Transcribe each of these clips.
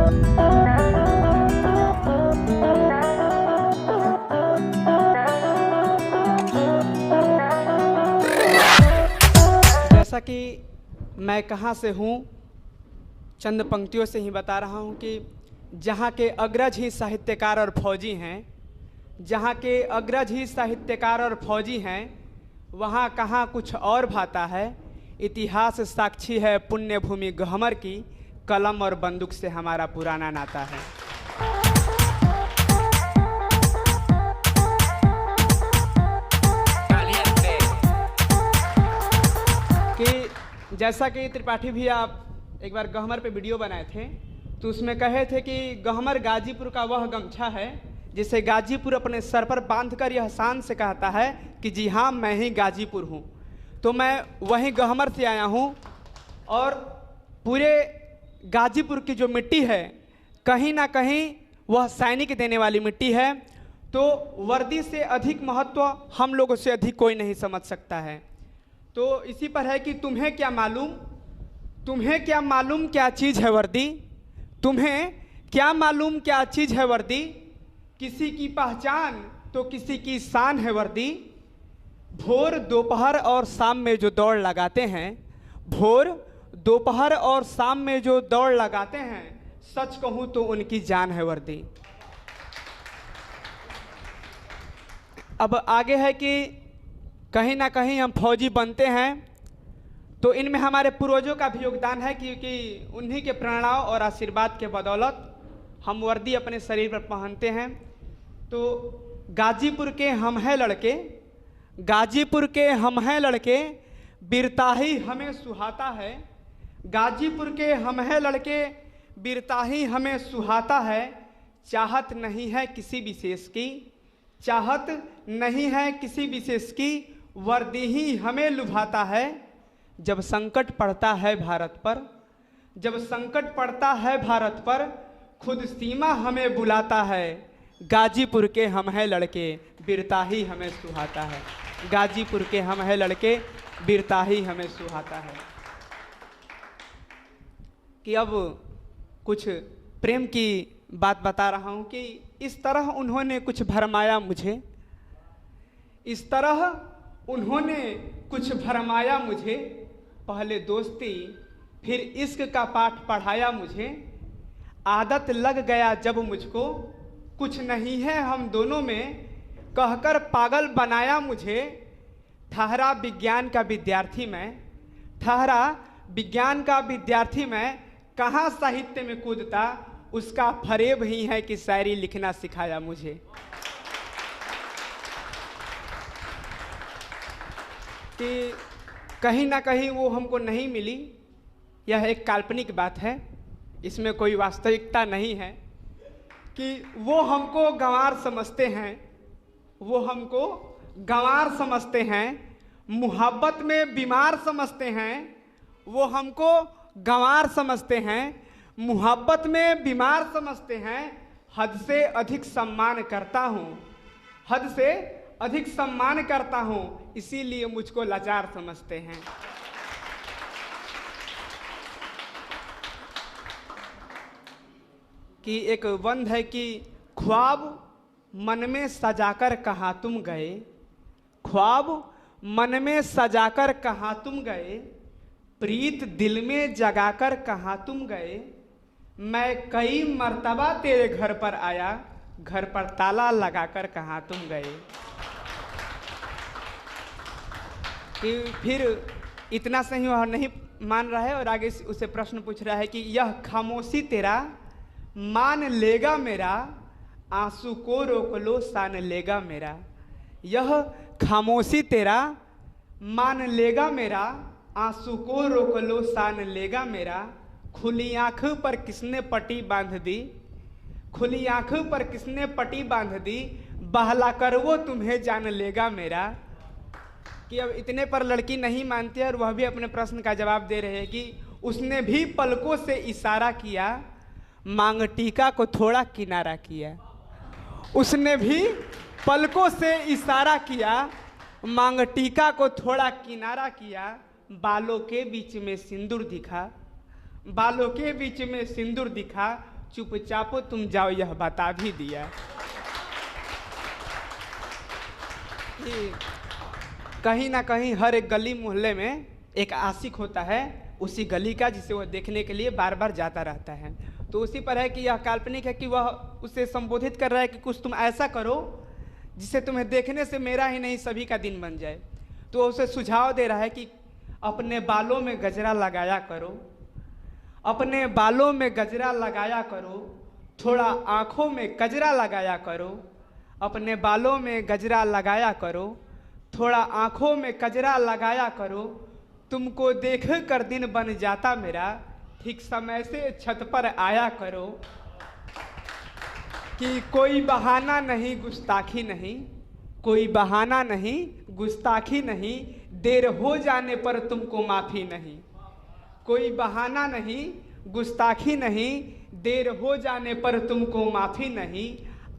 जैसा कि मैं कहाँ से हूँ, चंद पंक्तियों से ही बता रहा हूँ कि जहाँ के अग्रज ही साहित्यकार और फौजी हैं, जहाँ के अग्रज ही साहित्यकार और फौजी हैं, वहाँ कहाँ कुछ और भाता है। इतिहास साक्षी है पुण्य भूमि गहमर की, कलम और बंदूक से हमारा पुराना नाता है। कि जैसा कि त्रिपाठी भी आप एक बार गहमर पे वीडियो बनाए थे, तो उसमें कहे थे कि गहमर गाजीपुर का वह गमछा है जिसे गाजीपुर अपने सर पर बांधकर यह शान से कहता है कि जी हाँ, मैं ही गाजीपुर हूँ। तो मैं वहीं गहमर से आया हूँ और पूरे गाजीपुर की जो मिट्टी है, कहीं ना कहीं वह सैनिक देने वाली मिट्टी है। तो वर्दी से अधिक महत्व हम लोगों से अधिक कोई नहीं समझ सकता है। तो इसी पर है कि तुम्हें क्या मालूम क्या चीज़ है वर्दी, तुम्हें क्या मालूम क्या चीज़ है वर्दी, किसी की पहचान तो किसी की शान है वर्दी। भोर दोपहर और शाम में जो दौड़ लगाते हैं, भोर दोपहर और शाम में जो दौड़ लगाते हैं, सच कहूँ तो उनकी जान है वर्दी। अब आगे है कि कहीं ना कहीं हम फौजी बनते हैं तो इनमें हमारे पूर्वजों का भी योगदान है, क्योंकि उन्हीं के प्रेरणा और आशीर्वाद के बदौलत हम वर्दी अपने शरीर पर पहनते हैं। तो गाजीपुर के हम हैं लड़के, गाजीपुर के हम हैं लड़के, वीरता ही हमें सुहाता है। गाजीपुर के हम हैं लड़के, वीरता ही हमें सुहाता है। चाहत नहीं है किसी विशेष की, चाहत नहीं है किसी विशेष की, वर्दी ही हमें लुभाता है। जब संकट पड़ता है भारत पर, जब संकट पड़ता है भारत पर, खुद सीमा हमें बुलाता है। गाजीपुर के हम हैं लड़के, वीरता ही हमें सुहाता है। गाजीपुर के हम हैं लड़के, वीरता ही हमें सुहाता है। कि अब कुछ प्रेम की बात बता रहा हूँ कि इस तरह उन्होंने कुछ भरमाया मुझे, इस तरह उन्होंने कुछ भरमाया मुझे। पहले दोस्ती फिर इश्क का पाठ पढ़ाया मुझे। आदत लग गया जब मुझको, कुछ नहीं है हम दोनों में, कहकर पागल बनाया मुझे। ठहरा विज्ञान का विद्यार्थी मैं, ठहरा विज्ञान का विद्यार्थी मैं, कहाँ साहित्य में कूदता, उसका फरेब ही है कि शायरी लिखना सिखाया मुझे। कि कहीं ना कहीं वो हमको नहीं मिली, यह एक काल्पनिक बात है, इसमें कोई वास्तविकता नहीं है। कि वो हमको गंवार समझते हैं, वो हमको गंवार समझते हैं, मुहब्बत में बीमार समझते हैं। वो हमको गंवार समझते हैं, मुहब्बत में बीमार समझते हैं। हद से अधिक सम्मान करता हूँ, हद से अधिक सम्मान करता हूँ, इसीलिए मुझको लाचार समझते हैं। कि एक बंद है कि ख्वाब मन में सजाकर कहाँ तुम गए, ख्वाब मन में सजाकर कहाँ तुम गए, प्रीत दिल में जगाकर कहाँ तुम गए। मैं कई मर्तबा तेरे घर पर आया, घर पर ताला लगाकर कहाँ तुम गए। कि फिर इतना से ही वह नहीं मान रहा है और आगे उसे प्रश्न पूछ रहा है कि यह खामोशी तेरा मान लेगा मेरा, आंसू को रोक लो सान लेगा मेरा। यह खामोशी तेरा मान लेगा मेरा, आंसू को रोक लो सान लेगा मेरा। खुली आँख पर किसने पट्टी बांध दी, खुली आँख पर किसने पट्टी बांध दी, बहला कर वो तुम्हें जान लेगा मेरा। कि अब इतने पर लड़की नहीं मानती है और वह भी अपने प्रश्न का जवाब दे रहे हैं कि उसने भी पलकों से इशारा किया, मांग टीका को थोड़ा किनारा किया। उसने भी पलकों से इशारा किया, मांग टीका को थोड़ा किनारा किया। बालों के बीच में सिंदूर दिखा, बालों के बीच में सिंदूर दिखा, चुपचाप तुम जाओ यह बता भी दिया। कि कहीं ना कहीं हर एक गली मोहल्ले में एक आशिक होता है उसी गली का, जिसे वह देखने के लिए बार बार जाता रहता है। तो उसी पर है कि यह काल्पनिक है कि वह उसे संबोधित कर रहा है कि कुछ तुम ऐसा करो जिसे तुम्हें देखने से मेरा ही नहीं सभी का दिन बन जाए। तो उसे सुझाव दे रहा है कि अपने बालों में गजरा लगाया करो, अपने बालों में गजरा लगाया करो, थोड़ा आँखों में गजरा लगाया करो, अपने बालों में गजरा लगाया करो, थोड़ा आँखों में गजरा लगाया करो, तुमको देख कर दिन बन जाता मेरा, ठीक समय से छत पर आया करो। कि कोई बहाना नहीं गुस्ताखी नहीं, कोई बहाना नहीं गुस्ताखी नहीं, देर हो जाने पर तुमको माफ़ी नहीं। कोई बहाना नहीं गुस्ताखी नहीं, देर हो जाने पर तुमको माफ़ी नहीं।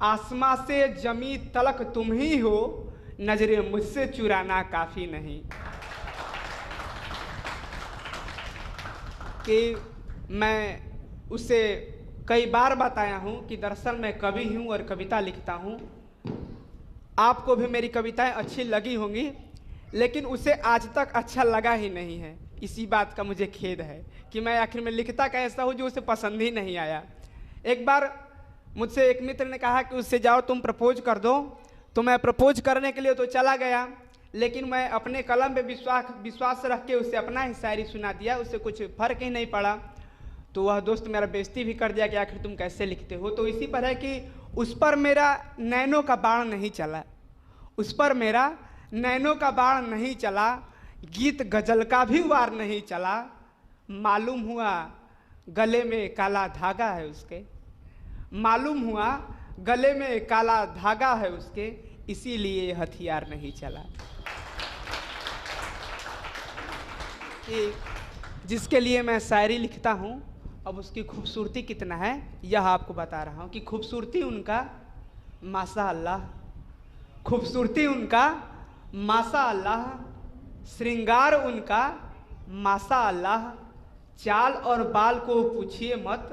आसमां से जमी तलक तुम ही हो, नजरें मुझसे चुराना काफ़ी नहीं। कि मैं उसे कई बार बताया हूँ कि दरअसल मैं कवि हूँ और कविता लिखता हूँ। आपको भी मेरी कविताएं अच्छी लगी होंगी, लेकिन उसे आज तक अच्छा लगा ही नहीं है। इसी बात का मुझे खेद है कि मैं आखिर में लिखता कैसा हूँ जो उसे पसंद ही नहीं आया। एक बार मुझसे एक मित्र ने कहा कि उससे जाओ तुम प्रपोज कर दो, तो मैं प्रपोज करने के लिए तो चला गया, लेकिन मैं अपने कलम पे विश्वास रख के उसे अपना ही शायरी सुना दिया। उससे कुछ फर्क ही नहीं पड़ा। तो वह दोस्त मेरा बेइज्जती भी कर दिया कि आखिर तुम कैसे लिखते हो। तो इसी पर है कि उस पर मेरा नैनों का बाण नहीं चला, उस पर मेरा नैनों का बाण नहीं चला, गीत गजल का भी वार नहीं चला। मालूम हुआ गले में काला धागा है उसके, मालूम हुआ गले में काला धागा है उसके, इसीलिए हथियार नहीं चला। जिसके लिए मैं शायरी लिखता हूँ, अब उसकी खूबसूरती कितना है यह आपको बता रहा हूँ। कि खूबसूरती उनका माशा अल्लाह, खूबसूरती उनका माशा अल्लाह, श्रृंगार उनका माशा अल्लाह, चाल और बाल को पूछिए मत,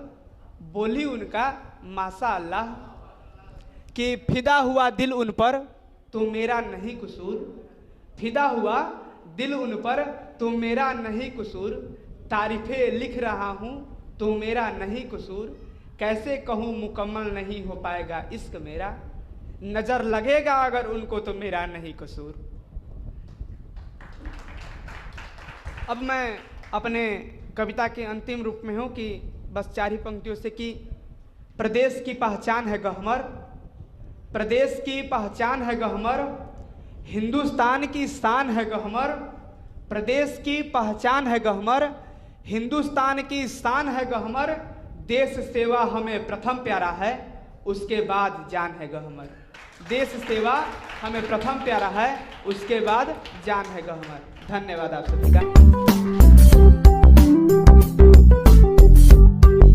बोली उनका माशा अल्लाह। कि फिदा हुआ दिल उन पर तो मेरा नहीं कसूर, फिदा हुआ दिल उन पर तो मेरा नहीं कसूर, तारीफ़ें लिख रहा हूँ तो मेरा नहीं कसूर, कैसे कहूँ मुकम्मल नहीं हो पाएगा इश्क मेरा, नज़र लगेगा अगर उनको तो मेरा नहीं कसूर। अब मैं अपने कविता के अंतिम रूप में हूँ कि बस 4 ही पंक्तियों से कि प्रदेश की पहचान है गहमर, प्रदेश की पहचान है गहमर, हिंदुस्तान की शान है गहमर, प्रदेश की पहचान है गहमर, हिंदुस्तान की शान है गहमर, देश सेवा हमें प्रथम प्यारा है, उसके बाद जान है गहमर। देश सेवा हमें प्रथम प्यारा है, उसके बाद जान है गहमर। धन्यवाद आप सभी का।